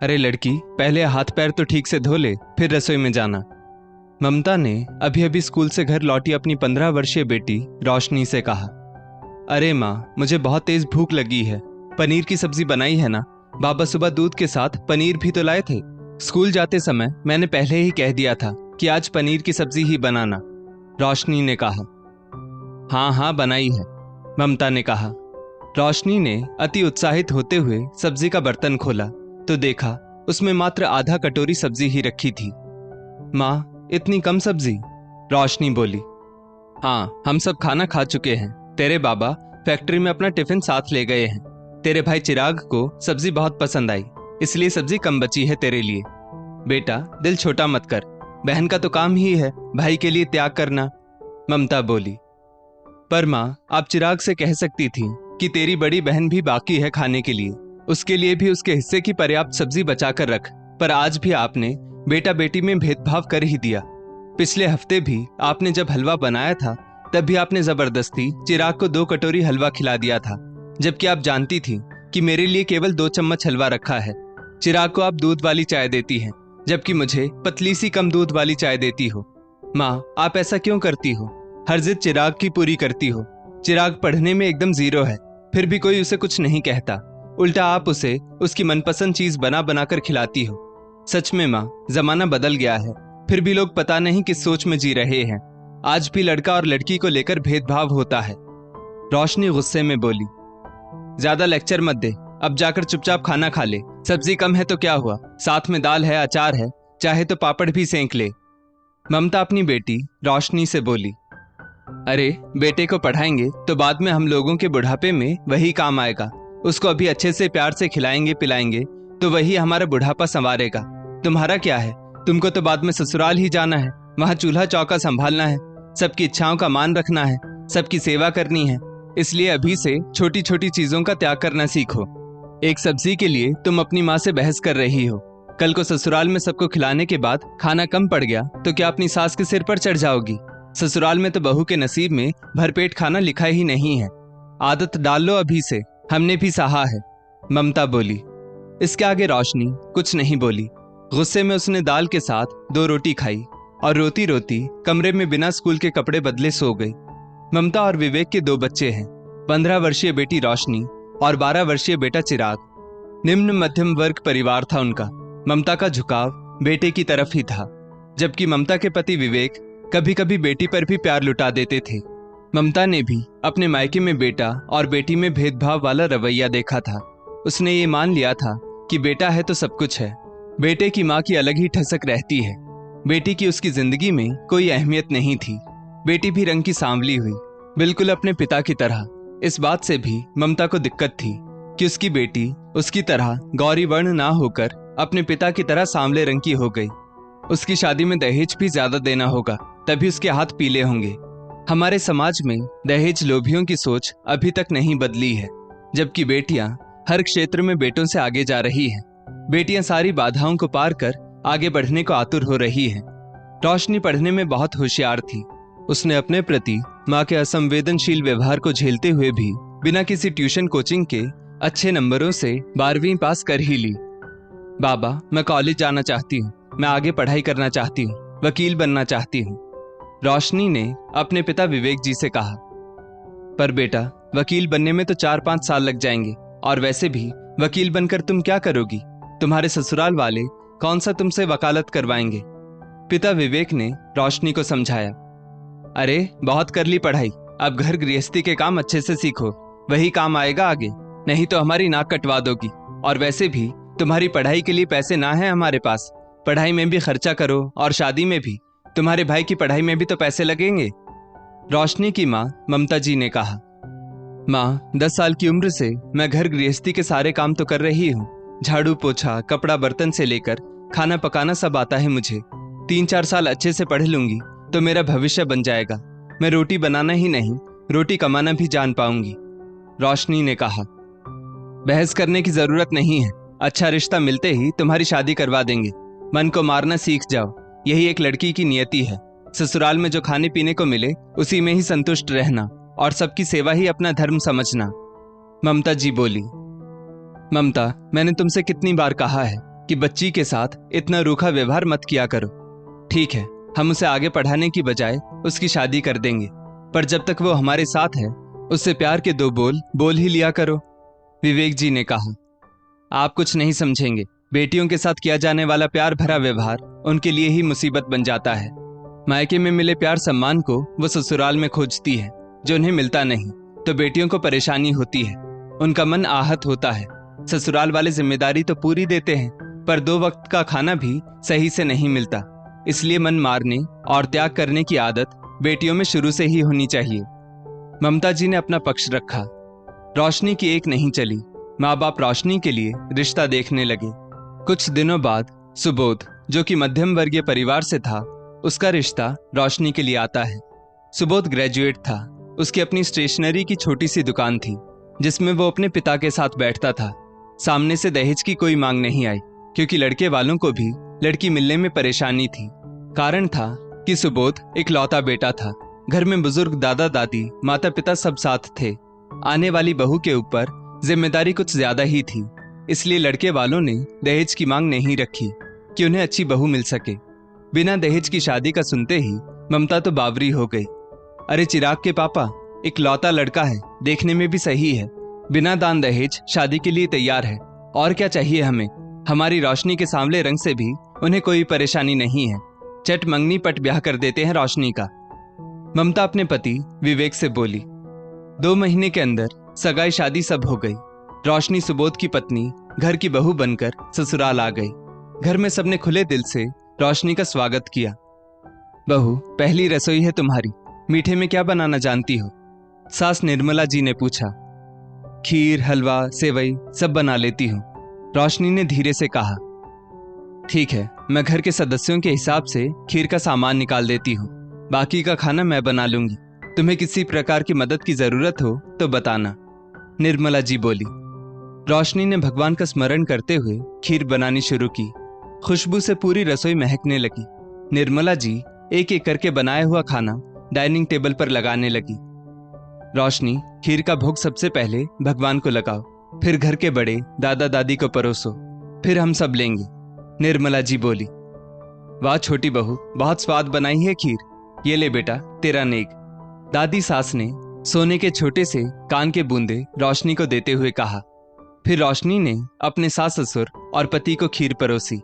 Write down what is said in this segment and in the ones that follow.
अरे लड़की, पहले हाथ पैर तो ठीक से धो ले, फिर रसोई में जाना। ममता ने अभी अभी स्कूल से घर लौटी अपनी 15 वर्षीय बेटी रोशनी से कहा। अरे माँ, मुझे बहुत तेज भूख लगी है। पनीर की सब्जी बनाई है ना? बाबा सुबह दूध के साथ पनीर भी तो लाए थे। स्कूल जाते समय मैंने पहले ही कह दिया था कि आज पनीर की सब्जी ही बनाना, रोशनी ने कहा। हाँ हाँ बनाई है, ममता ने कहा। रोशनी ने अति उत्साहित होते हुए सब्जी का बर्तन खोला तो देखा उसमें मात्र आधा कटोरी सब्जी ही रखी थी। माँ, इतनी कम सब्जी? रोशनी बोली। हाँ, हम सब खाना खा चुके हैं। तेरे बाबा फैक्ट्री में अपना टिफिन साथ ले गए हैं। तेरे भाई चिराग को सब्जी बहुत पसंद आई, इसलिए सब्जी कम बची है तेरे लिए। बेटा, दिल छोटा मत कर, बहन का तो काम ही है भाई के लिए त्याग करना, ममता बोली। पर माँ, आप चिराग से कह सकती थी कि तेरी बड़ी बहन भी बाकी है खाने के लिए, उसके लिए भी उसके हिस्से की पर्याप्त सब्जी बचाकर रख। पर आज भी आपने बेटा बेटी में भेदभाव कर ही दिया। पिछले हफ्ते भी आपने जब हलवा बनाया था तब भी आपने जबरदस्ती चिराग को 2 कटोरी हलवा खिला दिया था, जबकि आप जानती थी कि मेरे लिए केवल 2 चम्मच हलवा रखा है। चिराग को आप दूध वाली चाय देती हैं, जबकि मुझे पतली सी कम दूध वाली चाय देती हो। माँ, आप ऐसा क्यों करती हो? हर जिद चिराग की पूरी करती हो। चिराग पढ़ने में एकदम 0 है, फिर भी कोई उसे कुछ नहीं कहता। उल्टा आप उसे उसकी मनपसंद चीज बना बनाकर खिलाती हो। सच में माँ, जमाना बदल गया है, फिर भी लोग पता नहीं किस सोच में जी रहे हैं। आज भी लड़का और लड़की को लेकर भेदभाव होता है, रोशनी गुस्से में बोली। ज्यादा लेक्चर मत दे, अब जाकर चुपचाप खाना खा ले। सब्जी कम है तो क्या हुआ, साथ में दाल है, अचार है, चाहे तो पापड़ भी सेंक ले, ममता अपनी बेटी रोशनी से बोली। अरे बेटे को पढ़ाएंगे तो बाद में हम लोगों के बुढ़ापे में वही काम आएगा। उसको अभी अच्छे से प्यार से खिलाएंगे पिलाएंगे तो वही हमारा बुढ़ापा संवारेगा। तुम्हारा क्या है, तुमको तो बाद में ससुराल ही जाना है, वहां चूल्हा चौका संभालना है, सबकी इच्छाओं का मान रखना है, सबकी सेवा करनी है। इसलिए अभी से छोटी छोटी चीजों का त्याग करना सीखो। एक सब्जी के लिए तुम अपनी माँ से बहस कर रही हो, कल को ससुराल में सबको खिलाने के बाद खाना कम पड़ गया तो क्या अपनी सास के सिर पर चढ़ जाओगी? ससुराल में तो बहू के नसीब में भरपेट खाना लिखा ही नहीं है। आदत डाल लो अभी से, हमने भी सहा है, ममता बोली। इसके आगे रोशनी कुछ नहीं बोली। गुस्से में उसने दाल के साथ 2 रोटी खाई और रोती रोती कमरे में बिना स्कूल के कपड़े बदले सो गई। ममता और विवेक के 2 बच्चे हैं, 15 वर्षीय बेटी रोशनी और 12 वर्षीय बेटा चिराग। निम्न मध्यम वर्ग परिवार था उनका। ममता का झुकाव बेटे की तरफ ही था, जबकि ममता के पति विवेक कभी कभी बेटी पर भी प्यार लुटा देते थे। ममता ने भी अपने मायके में बेटा और बेटी में भेदभाव वाला रवैया देखा था। उसने ये मान लिया था कि बेटा है तो सब कुछ है। बेटे की माँ की अलग ही ठसक रहती है। बेटी की उसकी जिंदगी में कोई अहमियत नहीं थी। बेटी भी रंग की सांवली हुई, बिल्कुल अपने पिता की तरह। इस बात से भी ममता को दिक्कत थी कि उसकी बेटी उसकी तरह गौरी वर्ण ना होकर अपने पिता की तरह सांवले रंग की हो गई। उसकी शादी में दहेज भी ज्यादा देना होगा, तभी उसके हाथ पीले होंगे। हमारे समाज में दहेज लोभियों की सोच अभी तक नहीं बदली है, जबकि बेटियां हर क्षेत्र में बेटों से आगे जा रही हैं। बेटियां सारी बाधाओं को पार कर आगे बढ़ने को आतुर हो रही हैं। रोशनी पढ़ने में बहुत होशियार थी। उसने अपने प्रति माँ के असंवेदनशील व्यवहार को झेलते हुए भी बिना किसी ट्यूशन कोचिंग के अच्छे नंबरों से 12वीं पास कर ही ली। बाबा, मैं कॉलेज जाना चाहती हूँ, मैं आगे पढ़ाई करना चाहती हूँ, वकील बनना चाहती हूँ, रोशनी ने अपने पिता विवेक जी से कहा। पर बेटा, वकील बनने में तो 4-5 साल लग जाएंगे, और वैसे भी वकील बनकर तुम क्या करोगी? तुम्हारे ससुराल वाले कौन सा तुमसे वकालत करवाएंगे? पिता विवेक ने रोशनी को समझाया। अरे बहुत कर ली पढ़ाई, अब घर गृहस्थी के काम अच्छे से सीखो, वही काम आएगा आगे, नहीं तो हमारी नाक कटवा दोगी। और वैसे भी तुम्हारी पढ़ाई के लिए पैसे ना है हमारे पास, पढ़ाई में भी खर्चा करो और शादी में भी। तुम्हारे भाई की पढ़ाई में भी तो पैसे लगेंगे, रोशनी की माँ ममता जी ने कहा। माँ, 10 साल की उम्र से मैं घर गृहस्थी के सारे काम तो कर रही हूँ। झाड़ू पोछा, कपड़ा बर्तन से लेकर खाना पकाना सब आता है मुझे। 3-4 साल अच्छे से पढ़ लूंगी तो मेरा भविष्य बन जाएगा। मैं रोटी बनाना ही नहीं, रोटी कमाना भी जान पाऊंगी, रोशनी ने कहा। बहस करने की जरूरत नहीं है, अच्छा रिश्ता मिलते ही तुम्हारी शादी करवा देंगे। मन को मारना सीख जाओ, यही एक लड़की की नियति है। ससुराल में जो खाने पीने को मिले उसी में ही संतुष्ट रहना और सबकी सेवा ही अपना धर्म समझना, ममता जी बोली। ममता, मैंने तुमसे कितनी बार कहा है कि बच्ची के साथ इतना रूखा व्यवहार मत किया करो। ठीक है, हम उसे आगे पढ़ाने की बजाय उसकी शादी कर देंगे, पर जब तक वो हमारे साथ है उससे प्यार के 2 बोल बोल ही लिया करो। विवेक जी ने कहा, आप कुछ नहीं समझेंगे। बेटियों के साथ किया जाने वाला प्यार भरा व्यवहार उनके लिए ही मुसीबत बन जाता है। मायके में मिले प्यार सम्मान को वो ससुराल में खोजती है, जो उन्हें मिलता नहीं तो बेटियों को परेशानी होती है, उनका मन आहत होता है। ससुराल वाले जिम्मेदारी तो पूरी देते हैं, पर 2 वक्त का खाना भी सही से नहीं मिलता। इसलिए मन मारने और त्याग करने की आदत बेटियों में शुरू से ही होनी चाहिए। ममता जी ने अपना पक्ष रखा। रोशनी की एक नहीं चली। माँ बाप रोशनी के लिए रिश्ता देखने लगे। कुछ दिनों बाद सुबोध, जो कि मध्यम वर्गीय परिवार से था, उसका रिश्ता रोशनी के लिए आता है। सुबोध ग्रेजुएट था। उसकी अपनी स्टेशनरी की छोटी सी दुकान थी, जिसमें वो अपने पिता के साथ बैठता था। सामने से दहेज की कोई मांग नहीं आई, क्योंकि लड़के वालों को भी लड़की मिलने में परेशानी थी। कारण था कि सुबोध इकलौता बेटा था। घर में बुजुर्ग दादा दादी माता पिता सब साथ थे। आने वाली बहू के ऊपर जिम्मेदारी कुछ ज्यादा ही थी, इसलिए लड़के वालों ने दहेज की मांग नहीं रखी कि उन्हें अच्छी बहू मिल सके। बिना दहेज की शादी का सुनते ही ममता तो बावरी हो गई। अरे चिराग के पापा, इकलौता लड़का है, देखने में भी सही है, बिना दान दहेज शादी के लिए तैयार है, और क्या चाहिए हमें। हमारी रोशनी के सांवले रंग से भी उन्हें कोई परेशानी नहीं है, चट मंगनी पट ब्याह कर देते हैं रोशनी का। ममता अपने पति विवेक से बोली। 2 महीने के अंदर सगाई शादी सब हो गई। रोशनी सुबोध की पत्नी घर की बहू बनकर ससुराल आ गई। घर में सबने खुले दिल से रोशनी का स्वागत किया। बहू, पहली रसोई है तुम्हारी, मीठे में क्या बनाना जानती हो? सास निर्मला जी ने पूछा। खीर, हलवा, सेवई सब बना लेती हूँ, रोशनी ने धीरे से कहा। ठीक है, मैं घर के सदस्यों के हिसाब से खीर का सामान निकाल देती हूँ, बाकी का खाना मैं बना लूंगी। तुम्हें किसी प्रकार की मदद की जरूरत हो तो बताना, निर्मला जी बोली। रोशनी ने भगवान का स्मरण करते हुए खीर बनानी शुरू की। खुशबू से पूरी रसोई महकने लगी। निर्मला जी एक एक करके बनाया हुआ खाना डाइनिंग टेबल पर लगाने लगी। रोशनी, खीर का भोग सबसे पहले भगवान को लगाओ, फिर घर के बड़े दादा दादी को परोसो, फिर हम सब लेंगे, निर्मला जी बोली। वाह छोटी बहू, बहुत स्वाद बनाई है खीर, ये ले बेटा तेरा नेक, दादी सास ने सोने के छोटे से कान के बूंदे रोशनी को देते हुए कहा। फिर रोशनी ने अपने सास ससुर और पति को खीर परोसी।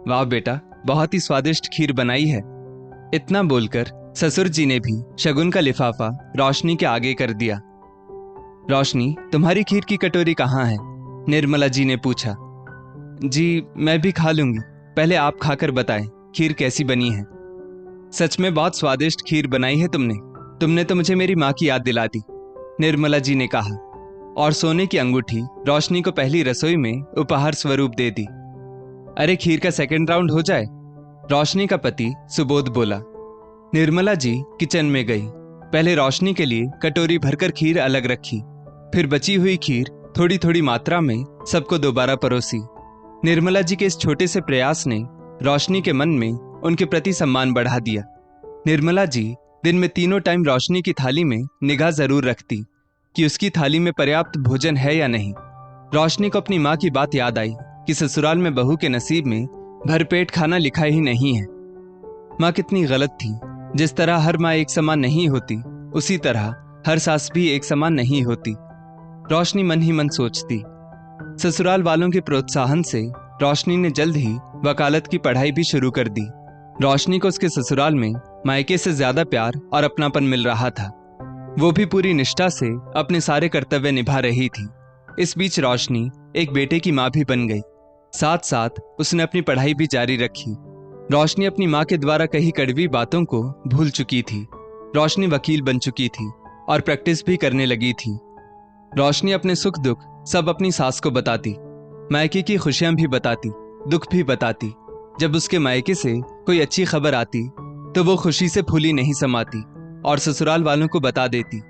वाह बेटा, बहुत ही स्वादिष्ट खीर बनाई है। इतना बोलकर ससुर जी ने भी शगुन का लिफाफा रोशनी के आगे कर दिया। रोशनी, तुम्हारी खीर की कटोरी कहाँ है? निर्मला जी ने पूछा। जी मैं भी खा लूंगी, पहले आप खाकर बताएं खीर कैसी बनी है। सच में बहुत स्वादिष्ट खीर बनाई है तुमने तो मुझे मेरी माँ की याद दिला दी, निर्मला जी ने कहा, और सोने की अंगूठी रोशनी को पहली रसोई में उपहार स्वरूप दे दी। अरे खीर का सेकंड राउंड हो जाए, रोशनी का पति सुबोध बोला। निर्मला जी किचन में गई। पहले रोशनी के लिए कटोरी भरकर खीर अलग रखी, फिर बची हुई खीर थोड़ी थोड़ी मात्रा में सबको दोबारा परोसी। निर्मला जी के इस छोटे से प्रयास ने रोशनी के मन में उनके प्रति सम्मान बढ़ा दिया। निर्मला जी दिन में 3 टाइम रोशनी की थाली में निगाह जरूर रखती कि उसकी थाली में पर्याप्त भोजन है या नहीं। रोशनी को अपनी माँ की बात याद आई कि ससुराल में बहू के नसीब में भरपेट खाना लिखा ही नहीं है। माँ कितनी गलत थी। जिस तरह हर माँ एक समान नहीं होती, उसी तरह हर सास भी एक समान नहीं होती, रोशनी मन ही मन सोचती। ससुराल वालों के प्रोत्साहन से रोशनी ने जल्द ही वकालत की पढ़ाई भी शुरू कर दी। रोशनी को उसके ससुराल में मायके से ज्यादा प्यार और अपनापन मिल रहा था। वो भी पूरी निष्ठा से अपने सारे कर्तव्य निभा रही थी। इस बीच रोशनी एक बेटे की माँ भी बन गई। साथ साथ उसने अपनी पढ़ाई भी जारी रखी। रोशनी अपनी माँ के द्वारा कही कड़वी बातों को भूल चुकी थी। रोशनी वकील बन चुकी थी और प्रैक्टिस भी करने लगी थी। रोशनी अपने सुख दुख सब अपनी सास को बताती, मायके की खुशियां भी बताती, दुख भी बताती। जब उसके मायके से कोई अच्छी खबर आती तो वो खुशी से फूली नहीं समाती और ससुराल वालों को बता देती।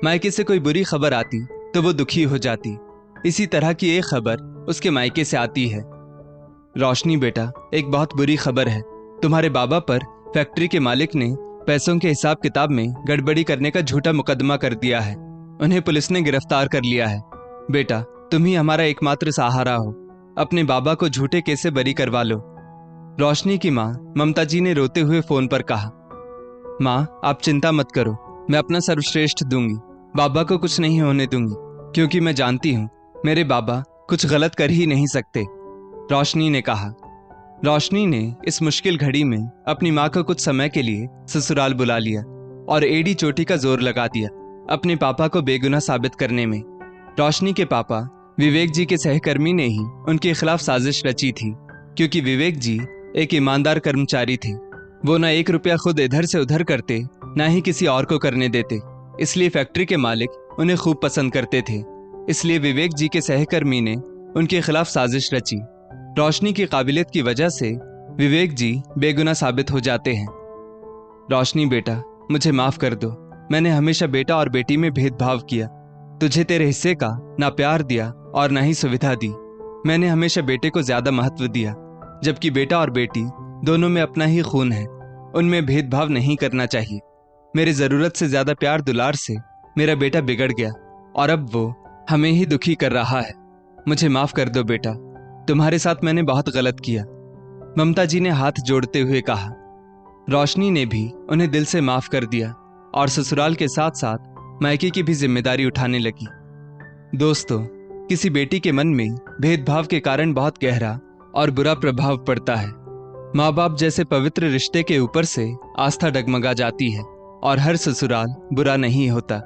मायके से कोई बुरी खबर आती तो वो दुखी हो जाती। इसी तरह की एक खबर उसके मायके से आती है। रोशनी बेटा, एक बहुत बुरी खबर है। तुम्हारे बाबा पर फैक्ट्री के मालिक ने पैसों के हिसाब किताब में गड़बड़ी करने का झूठा मुकदमा कर दिया है। उन्हें पुलिस ने गिरफ्तार कर लिया है। बेटा, तुम ही हमारा एकमात्र सहारा हो। अपने बाबा को झूठे केस से बरी करवा लो। रोशनी की माँ ममता जी ने रोते हुए फोन पर कहा, माँ आप चिंता मत करो, मैं अपना सर्वश्रेष्ठ दूंगी, बाबा को कुछ नहीं होने दूंगी, क्योंकि मैं जानती हूँ मेरे बाबा कुछ गलत कर ही नहीं सकते, रोशनी ने कहा। रोशनी ने इस मुश्किल घड़ी में अपनी माँ को कुछ समय के लिए ससुराल बुला लिया और एड़ी चोटी का जोर लगा दिया अपने पापा को बेगुनाह साबित करने में। रोशनी के पापा विवेक जी के सहकर्मी ने ही उनके खिलाफ साजिश रची थी, क्योंकि विवेक जी एक ईमानदार कर्मचारी थे। वो ना 1 रुपया खुद इधर से उधर करते, ना ही किसी और को करने देते, इसलिए फैक्ट्री के मालिक उन्हें खूब पसंद करते थे। इसलिए विवेक जी के सहकर्मी ने उनके खिलाफ साजिश रची। रोशनी की काबिलियत की वजह से विवेक जी बेगुनाह साबित हो जाते हैं। रोशनी बेटा, मुझे माफ कर दो, मैंने हमेशा बेटा और बेटी में भेदभाव किया, तुझे तेरे हिस्से का ना प्यार दिया और ना ही सुविधा दी। मैंने हमेशा बेटे को ज्यादा महत्व दिया, जबकि बेटा और बेटी दोनों में अपना ही खून है, उनमें भेदभाव नहीं करना चाहिए। मेरे जरूरत से ज्यादा प्यार दुलार से मेरा बेटा बिगड़ गया और अब वो हमें ही दुखी कर रहा है। मुझे माफ कर दो बेटा, तुम्हारे साथ मैंने बहुत गलत किया, ममता जी ने हाथ जोड़ते हुए कहा। रोशनी ने भी उन्हें दिल से माफ कर दिया और ससुराल के साथ साथ मायके की भी जिम्मेदारी उठाने लगी। दोस्तों, किसी बेटी के मन में भेदभाव के कारण बहुत गहरा और बुरा प्रभाव पड़ता है। माँ बाप जैसे पवित्र रिश्ते के ऊपर से आस्था डगमगा जाती है और हर ससुराल बुरा नहीं होता।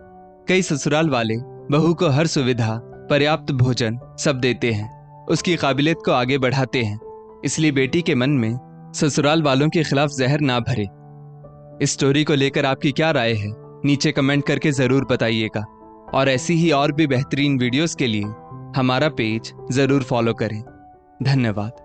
कई ससुराल वाले बहू को हर सुविधा, पर्याप्त भोजन सब देते हैं, उसकी काबिलियत को आगे बढ़ाते हैं, इसलिए बेटी के मन में ससुराल वालों के खिलाफ जहर ना भरे। इस स्टोरी को लेकर आपकी क्या राय है, नीचे कमेंट करके जरूर बताइएगा और ऐसी ही और भी बेहतरीन वीडियोस के लिए हमारा पेज जरूर फॉलो करें। धन्यवाद।